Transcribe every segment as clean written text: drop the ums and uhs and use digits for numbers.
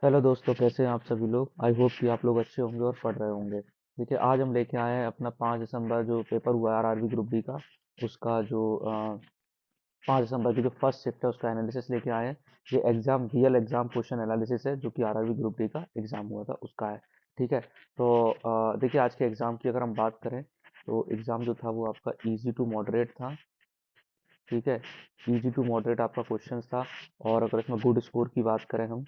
Hello दोस्तों, कैसे हैं आप सभी लोग। आई होप कि आप लोग अच्छे होंगे और पढ़ रहे होंगे। देखिए, आज हम लेके आए हैं अपना 5 दिसंबर जो पेपर हुआ है आरआरबी ग्रुप डी का। उसका जो 5 दिसंबर की जो फर्स्ट शिफ्ट है उसका एनालिसिस लेके आए हैं। ये exam real exam question analysis है जो कि आरआरबी ग्रुप डी का एग्जाम हुआ था उसका है। ठीक है। तो देखिए, आज के एग्जाम की अगर हम बात करें तो एग्जाम जो था वो आपका इजी टू मॉडरेट था। ठीक है। इजी टू मॉडरेट आपका क्वेश्चन था। और अगर इसमें गुड स्कोर की बात करें हम,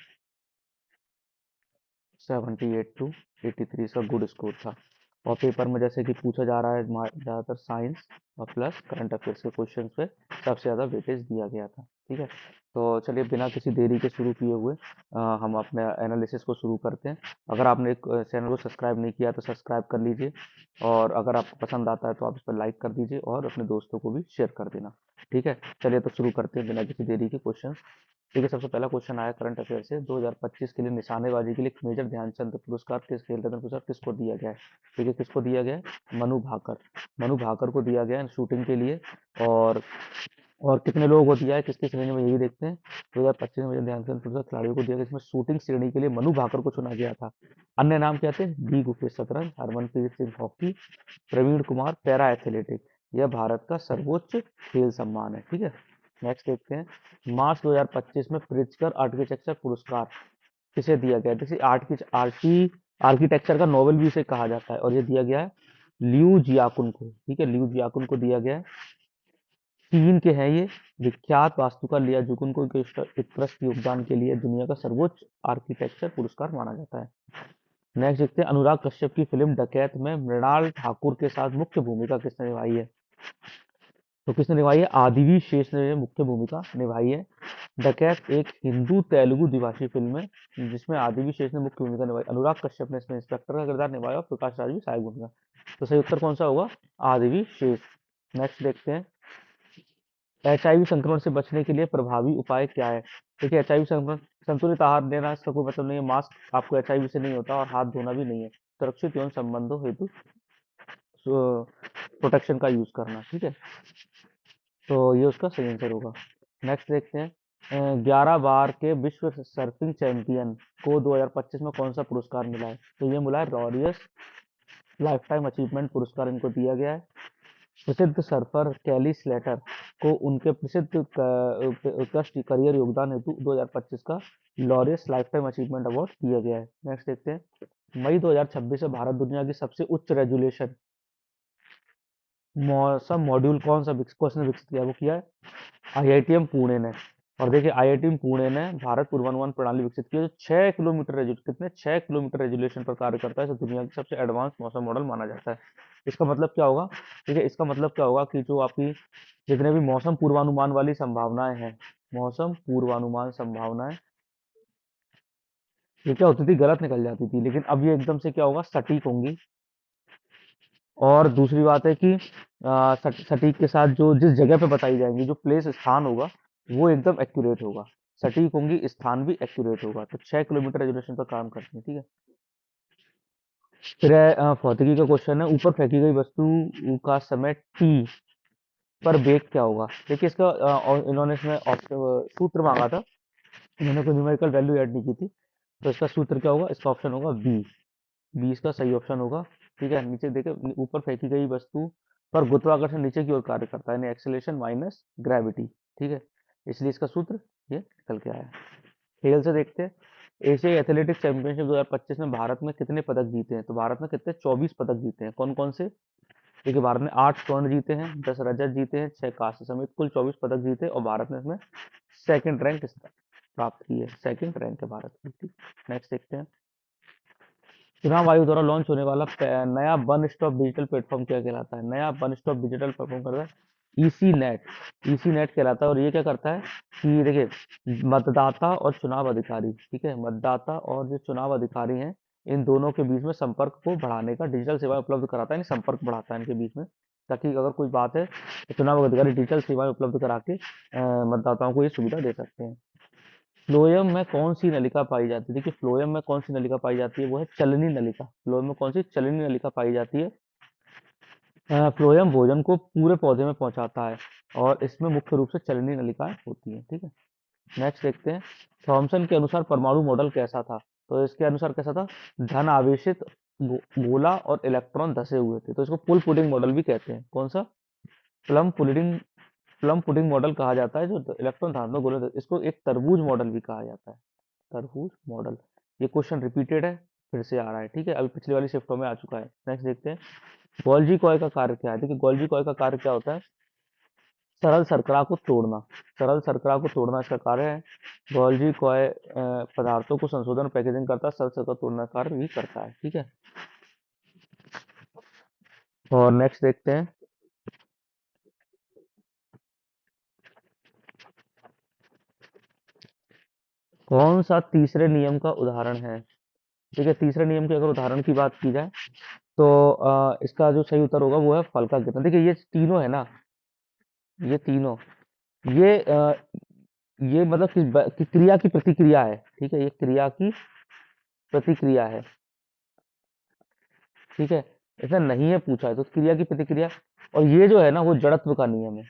78 to 83 इसका गुड स्कोर था। और पेपर में जैसे कि पूछा जा रहा है, ज़्यादातर साइंस और प्लस करंट अफेयर्स के क्वेश्चन पे सबसे ज़्यादा वेटेज दिया गया था। ठीक है। तो चलिए, बिना किसी देरी के शुरू किए हुए हम अपने एनालिसिस को शुरू करते हैं। अगर आपने चैनल को सब्सक्राइब नहीं किया तो सब्सक्राइब कर लीजिए। और अगर आपको पसंद आता है तो आप इस पर लाइक कर दीजिए और अपने दोस्तों को भी शेयर कर देना। ठीक है। चलिए, तो शुरू करते हैं बिना किसी देरी के क्वेश्चन। ठीक है। सबसे पहला क्वेश्चन आया करंट अफेयर से, 2025 के लिए निशानेबाजी के लिए मेजर ध्यानचंद पुरस्कार किस खेल रत्न पुरस्कार किसको दिया गया है। ठीक है, किसको दिया गया है? मनु भाकर। मनु भाकर को दिया गया है शूटिंग के लिए। और और कितने लोगों को दिया है, किसकी श्रेणी में, यही देखते हैं। 2025 में मेजर ध्यानचंद पुरस्कार खिलाड़ियों को दिया गया, इसमें शूटिंग श्रेणी के लिए मनु भाकर को चुना गया था। अन्य नाम क्या थे? बी गुकेश शतरंज, Harmanpreet Singh hockey, Praveen Kumar para athletic. यह भारत का सर्वोच्च खेल सम्मान है। ठीक है। नेक्स्ट देखते हैं, मार्च 2025 में प्रिtzker आर्किटेक्चर पुरस्कार किसे दिया गया है? देखिए, आर्किटेक्चर का नोबेल भी इसे कहा जाता है और ये दिया गया है लियू जियाकुन को। ठीक है, लियू जियाकुन को दिया गया है। चीन के हैं ये। विख्यात वास्तुकार लिया जुकुन को के उत्कृष्ट योगदान के लिए दुनिया का सर्वोच्च आर्किटेक्चर पुरस्कार माना जाता है। नेक्स्ट देखते हैं, अनुराग कश्यप की फिल्म डकैत में मृणाल ठाकुर के साथ मुख्य भूमिका किसने निभाई है? तो किसने निभाई है? आदिवी शेष ने मुख्य भूमिका निभाई है। डकैत एक हिंदू तेलुगु द्विभाषी फिल्म है जिसमें आदिवी शेष ने मुख्य भूमिका निभाई। अनुराग कश्यप ने इसमें इंस्पेक्टर का किरदार निभाया और प्रकाश राज भी सहायक भूमिका। तो सही उत्तर कौन सा होगा? आदिवी शेष। नेक्स्ट देखते हैं, एचआईवी संक्रमण से बचने के लिए प्रभावी उपाय क्या है? देखिए, एचआईवी संक्रमण, संतुलित आहार लेना इसका कोई मतलब नहीं है। मास्क आपको एचआईवी से नहीं होता और हाथ धोना भी नहीं है। सुरक्षित यौन संबंधों हेतु प्रोटेक्शन का यूज करना। ठीक है। तो ये उसका सही आंसर होगा। नेक्स्ट देखते हैं, 11 बार के विश्व सर्फिंग चैंपियन को 2025 में कौन सा पुरस्कार मिला है? तो ये मिला है रॉरियस लाइफ टाइम अचीवमेंट पुरस्कार, इनको दिया गया है। प्रसिद्ध सर्फर कैली स्लेटर को उनके प्रसिद्ध उत्कृष्ट करियर योगदान हेतु 2025 का Laureus life time achievement award दिया गया है। नेक्स्ट देखते हैं, मई 2026 से भारत दुनिया की सबसे उच्च रेजुलेशन मौसम मॉड्यूल कौन सा क्वेश्चन विकसित किया? वो किया है आईआईटीएम पुणे ने। और देखिए, आईआईटीएम पुणे ने भारत पूर्वानुमान प्रणाली विकसित की है जो 6 किलोमीटर कितने 6 किलोमीटर रेजुलेशन पर कार्य करता है। इसे दुनिया की सबसे एडवांस मौसम मॉडल माना जाता है। इसका मतलब क्या होगा? ठीक है, इसका मतलब क्या होगा कि जो आपकी जितने भी मौसम पूर्वानुमान वाली संभावनाएं हैं, मौसम पूर्वानुमान संभावनाएं, ये क्या होती थी? गलत निकल जाती थी, लेकिन अब ये एकदम से क्या होगा? सटीक होंगी। और दूसरी बात है कि सटीक के साथ जो जिस जगह पे बताई जाएंगी, जो प्लेस स्थान होगा, वो एकदम एक्यूरेट होगा। सटीक होंगी, स्थान भी एक्यूरेट होगा। तो 6 किलोमीटर रेजोल्यूशन पर काम करते हैं। ठीक है। फिर भौतिकी का क्वेश्चन है, ऊपर फेंकी गई वस्तु का समय टी पर वेग क्या होगा? देखिए, इसका और इन्होंने इसमें सूत्र मांगा था। इन्होंने कोई न्यूमेरिकल वैल्यू ऐड नहीं की थी। तो इसका सूत्र क्या होगा? इसका ऑप्शन होगा बी। बी इसका सही ऑप्शन होगा। ठीक है। नीचे देखे, ऊपर फेंकी गई वस्तु पर गुरुत्वाकर्षण नीचे की ओर कार्य करता है, यानी एक्सेलरेशन माइनस ग्रेविटी। ठीक है। इसलिए इसका सूत्र ये निकल के आया। खेल से देखते हैं, एशियाई एथलेटिक्स चैंपियनशिप 2025 में भारत में कितने पदक जीते हैं? तो भारत में कितने? 24 पदक जीते हैं। कौन कौन से? देखिए, भारत ने 8 स्वर्ण जीते हैं, 10 रजत जीते हैं, 6 कांस्य समेत कुल 24 पदक जीते और भारत ने इसमें सेकंड रैंक प्राप्त की है। सेकंड रैंक है भारत की। नेक्स्ट देखते हैं, चुनाव आयोग द्वारा लॉन्च होने वाला नया वन स्टॉप डिजिटल प्लेटफॉर्म क्या कहलाता है? नया वन स्टॉप डिजिटल प्लेटफॉर्म करता है ईसी नेट। ईसी नेट कहलाता है। और ये क्या करता है कि देखिए, मतदाता और चुनाव अधिकारी, ठीक है, मतदाता और जो चुनाव अधिकारी हैं, इन दोनों के बीच में संपर्क को बढ़ाने का डिजिटल सेवाएं उपलब्ध कराता है, यानी संपर्क बढ़ाता है इनके बीच में, ताकि अगर कोई बात है तो चुनाव अधिकारी डिजिटल सेवाएं उपलब्ध करा के मतदाताओं को ये सुविधा दे सकते हैं। फ्लोएम में कौन सी नलिका पाई जाती है? देखिए, फ्लोएम में कौन सी नलिका पाई जाती है? वो है चलनी नलिका। फ्लोएम में कौन सी चलनी नलिका पाई जाती है? फ्लोएम भोजन को पूरे पौधे में पहुंचाता है और इसमें मुख्य रूप से चलनी नलिकाएं होती है। ठीक है। नेक्स्ट देखते हैं, थॉमसन के अनुसार परमाणु मॉडल कैसा था? तो इसके अनुसार कैसा था? धन आवेशित गोला और इलेक्ट्रॉन धसे हुए थे, तो इसको पुल पुडिंग मॉडल भी कहते हैं। कौन सा? Plum pudding. Plum pudding model कहा जाता है जो इलेक्ट्रॉन धातु गोले, इसको एक तरबूज मॉडल भी कहा जाता है। तरबूज मॉडल। ये क्वेश्चन रिपीटेड है, फिर से आ रहा है, ठीक है, अभी पिछली वाली शिफ्टों में आ चुका है। नेक्स्ट देखते हैं, गोल्जी कॉय का कार्य क्या है? देखिए गोल्जी कॉय का कार्य क्या होता है? सरल शर्करा को तोड़ना। सरल शर्करा को तोड़ना इसका कार्य है। गोल्जी कॉय पदार्थों को संशोधन पैकेजिंग करता है, सरल शर्करा तोड़ना कार्य भी करता है, ठीक है। और नेक्स्ट देखते हैं, कौन सा तीसरे नियम का उदाहरण है? ठीक है, तीसरे नियम के अगर उदाहरण की बात की जाए तो इसका जो सही उत्तर होगा वो है फल का गिरना। देखिए ये तीनों है ना, ये तीनों, ये ये मतलब कि क्रिया की प्रतिक्रिया है, ठीक है, ये क्रिया की प्रतिक्रिया है, ठीक है। ऐसा नहीं है पूछा है तो क्रिया की प्रतिक्रिया, और ये जो है ना वो जड़त्व का नियम है,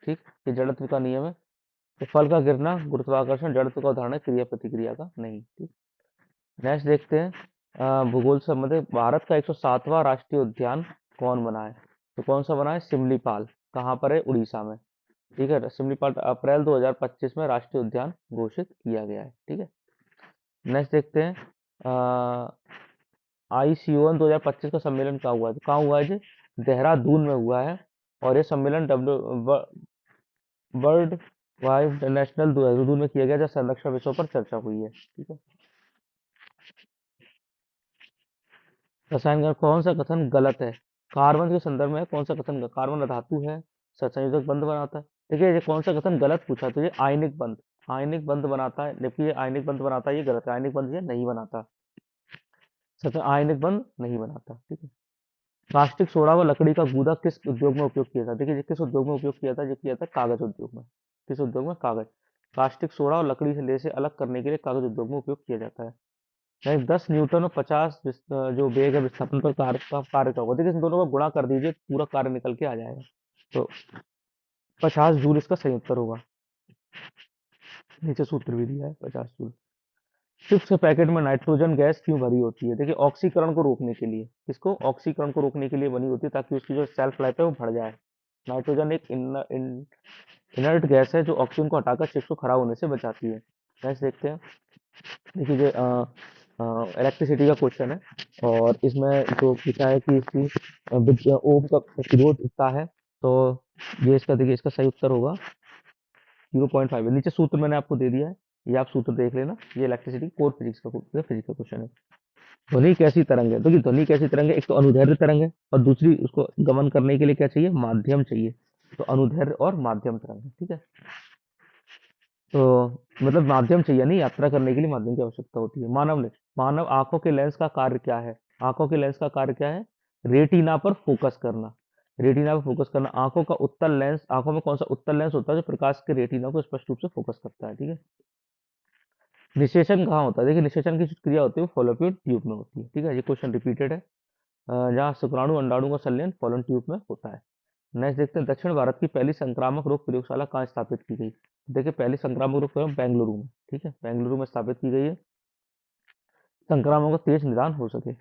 ठीक। ये जड़त्व का नियम है। तो फल का गिरना गुरुत्वाकर्षण जड़त्व का उदाहरण है, क्रिया प्रतिक्रिया का नहीं, ठीक। नेक्स्ट देखते हैं, भूगोल से संबंधित, भारत का 107वां राष्ट्रीय उद्यान कौन बना है? तो कौन सा बना है? सिमलीपाल। कहाँ पर है? उड़ीसा में, ठीक है। सिमलीपाल अप्रैल 2025 में राष्ट्रीय उद्यान घोषित किया गया है, ठीक है। नेक्स्ट देखते हैं, ICON 2025 का सम्मेलन कहाँ हुआ है? तो कहाँ हुआ है जी? देहरादून में हुआ है। और ये सम्मेलन वर्ल्ड वाइड नेशनल देहरादून में किया गया, जहाँ संरक्षण विषयों पर चर्चा हुई है, ठीक है। रसायन का कौन सा कथन गलत है? कार्बन के संदर्भ में कौन सा कथन? कार्बन धातु है, संयोजक बंध बनाता है। देखिए ये कौन सा कथन गलत पूछा, तो ये आयनिक बंध, आयनिक बंध बनाता है, जबकि ये आयनिक बंध बनाता है, ये गलत है। आयनिक बंध ये नहीं बनाता, सच में आयनिक बंध नहीं बनाता, ठीक है। कास्टिक सोडा व लकड़ी का गूदा किस उद्योग में उपयोग किया था? देखिए ये किस उद्योग में उपयोग किया था? ये किया था कागज उद्योग में। किस उद्योग में? कागज। कास्टिक सोडा और लकड़ी से लेसे अलग करने के लिए कागज उद्योग में उपयोग किया जाता है। यानी 10 न्यूटन और 50 जो वेग है विस्थापन पर कार्य का होगा। देखिए इन दोनों का गुणा कर दीजिए, पूरा कार्य निकल के आ जाएगा। तो 50 जूल इसका सही उत्तर होगा। नीचे सूत्र भी दिया है, 50 जूल। चिप्स के पैकेट में नाइट्रोजन गैस क्यों भरी होती है? देखिए ऑक्सीकरण को रोकने के लिए। किसको? ऑक्सीकरण को रोकने के लिए बनी होती है, ताकि उसकी जो सेल्फ लाइफ है वो बढ़ जाए। नाइट्रोजन एक इनर्ट गैस है जो ऑक्सीजन को हटाकर चिप्स को खराब होने से बचाती है। नेक्स्ट देखते हैं, देखिए ये इलेक्ट्रिसिटी का क्वेश्चन है, और इसमें जो पूछा है कि इसकी ओम का प्रतिरोध इतना है, तो ये इसका, देखिए इसका सही उत्तर होगा 0.5 है। नीचे सूत्र मैंने आपको दे दिया है, ये आप सूत्र देख लेना। ये इलेक्ट्रिसिटी कोर फिजिक्स का क्वेश्चन है। ध्वनि कैसी तरंग है? तो कि ध्वनि कैसी तरंग है, एक तो अनुदैर्ध्य तरंग है, और दूसरी उसको गमन करने के लिए क्या चाहिए? माध्यम चाहिए। तो अनुदैर्ध्य और माध्यम तरंग है, ठीक है। तो मतलब माध्यम चाहिए, नहीं, यात्रा करने के लिए माध्यम की आवश्यकता होती है। मानव आंखों के लेंस का कार्य क्या है? आंखों के लेंस का कार्य क्या है? रेटिना पर फोकस करना। रेटिना पर फोकस करना। आंखों का उत्तल लेंस, आंखों में कौन सा उत्तल लेंस होता है जो प्रकाश के रेटिना को स्पष्ट रूप से फोकस करता है, ठीक है। निषेचन कहाँ होता है? देखिए निषेचन की जो क्रिया होती है वो फॉलोपियन ट्यूब में होती है, ठीक है। ये क्वेश्चन रिपीटेड है। जहाँ शुक्राणु अंडाणु का संलयन फॉलोपियन ट्यूब में होता है। नेक्स्ट देखते हैं, दक्षिण भारत की पहली संक्रामक रोग प्रयोगशाला कहाँ स्थापित की गई? देखिए पहली संक्रामक रोग प्रयोग बेंगलुरु में, ठीक है, बेंगलुरु में स्थापित की गई है, संक्रामक का तेज निदान हो सके।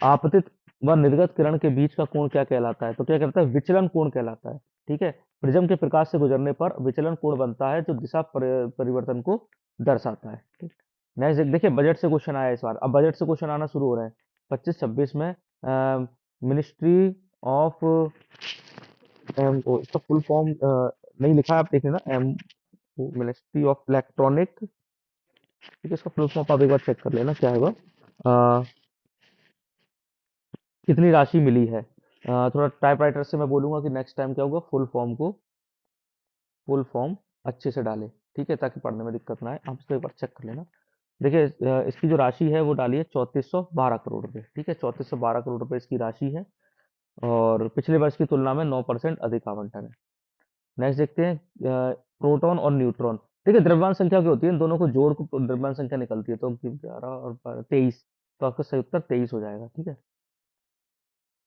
आपतित व निर्गत किरण के बीच का कोण क्या कहलाता है? तो क्या कहलाता है? विचलन कोण कहलाता है, ठीक है। प्रिज्म के प्रकाश से गुजरने पर विचलन कोण बनता है जो दिशा परिवर्तन को दर्शाता है, ठीक। नेक्स्ट देखिए, बजट से क्वेश्चन आया इस बार। अब बजट से क्वेश्चन आना शुरू हो रहे हैं 25-26 में। मिनिस्ट्री ऑफ इसका फुल फॉर्म नहीं लिखा है, आप देख लेना। मिनिस्ट्री ऑफ इलेक्ट्रॉनिक, ठीक है, इसका फुल फॉर्म आप एक बार चेक कर लेना क्या होगा। कितनी राशि मिली है? थोड़ा टाइपराइटर से मैं बोलूंगा कि नेक्स्ट टाइम क्या होगा, फुल फॉर्म अच्छे से डाले, ठीक है, ताकि पढ़ने में दिक्कत ना आए। आप इसको एक बार चेक कर लेना। देखिए इसकी जो राशि है वो डाली है 3412 करोड़ रुपए, ठीक है, 3412 करोड़ रुपए इसकी राशि है, और पिछले वर्ष की तुलना में 9% अधिक आवंटन है। नेक्स्ट देखते हैं, प्रोटॉन और न्यूट्रॉन। देखिए द्रव्यमान संख्या क्या होती है, इन दोनों को जोड़ को द्रव्यमान संख्या निकलती है, तो 11 और 23, तो आपका सही उत्तर 23 हो जाएगा, ठीक है।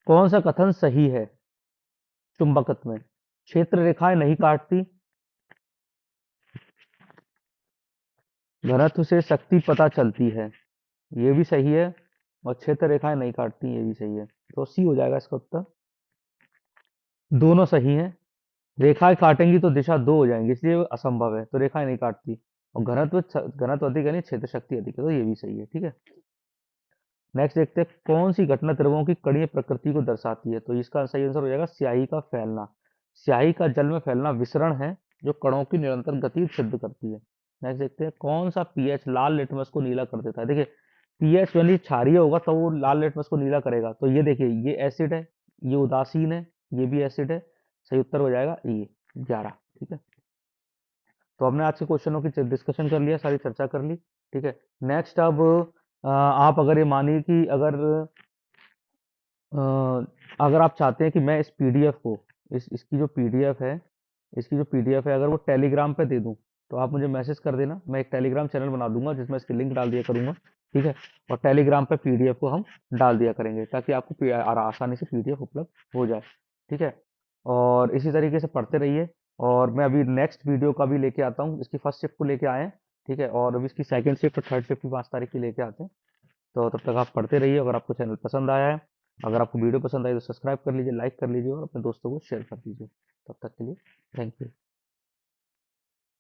कौन सा कथन सही है चुंबकत्व में? क्षेत्र रेखाएं नहीं काटती, घनत्व से शक्ति पता चलती है, ये भी सही है। और क्षेत्र रेखाएं नहीं काटती, ये भी सही है। तो सी हो जाएगा इसका उत्तर। दोनों सही हैं। रेखाएं काटेंगी तो दिशा दो हो जाएंगी, इसलिए वो असंभव है। तो रेखाएं नहीं काटती। और घनत्व अधिक है, नहीं क्षेत्र शक्ति अधिक है, तो ये भी सही है। ठीक है। नेक्स्ट देखते हैं, कौन सी घटना द्रवों की कणीय प्रकृति को दर्शाती है। तो इसका सही आंसर हो जाएगा स्याही का फैलना। स्याही का जल में फैलना विसरण है, जो कणों की निरंतर गति सिद्ध करती है। नेक्स्ट देखते हैं, कौन सा पीएच लाल लिटमस को नीला कर देता है। देखिए, पीएच यानी क्षारीय होगा तो वो लाल लिटमस को नीला करेगा। तो ये देखिए, ये एसिड है, ये उदासीन है, ये भी एसिड है। सही उत्तर हो जाएगा ये 11। ठीक है। तो हमने आज के क्वेश्चनों की डिस्कशन कर लिया, सारी चर्चा कर ली। ठीक है। नेक्स्ट अब आप अगर ये मानिए कि अ, अगर आप चाहते हैं कि मैं इस पीडीएफ को, इसकी जो पीडीएफ है, अगर वो टेलीग्राम पे दे दूं, तो आप मुझे मैसेज कर देना। मैं एक टेलीग्राम चैनल बना दूंगा जिसमें इसकी लिंक डाल दिया करूंगा। ठीक है। और टेलीग्राम पे पीडीएफ को हम डाल दिया करेंगे, ताकि आपको आसानी से पीडीएफ उपलब्ध हो जाए। ठीक है। और इसी तरीके से पढ़ते रहिए। और मैं अभी नेक्स्ट वीडियो का भी लेके आता हूँ। इसकी फर्स्ट शिफ्ट को लेके आए हैं। ठीक है। और अभी इसकी सेकंड शिफ्ट और थर्ड शिफ्ट भी 5 तारीख की लेके आते हैं। तो तब तक आप पढ़ते रहिए। अगर आपको चैनल पसंद आया है, अगर आपको वीडियो पसंद आई, तो सब्सक्राइब कर लीजिए, लाइक कर लीजिए और अपने दोस्तों को शेयर कर दीजिए। तब तक के लिए थैंक यू।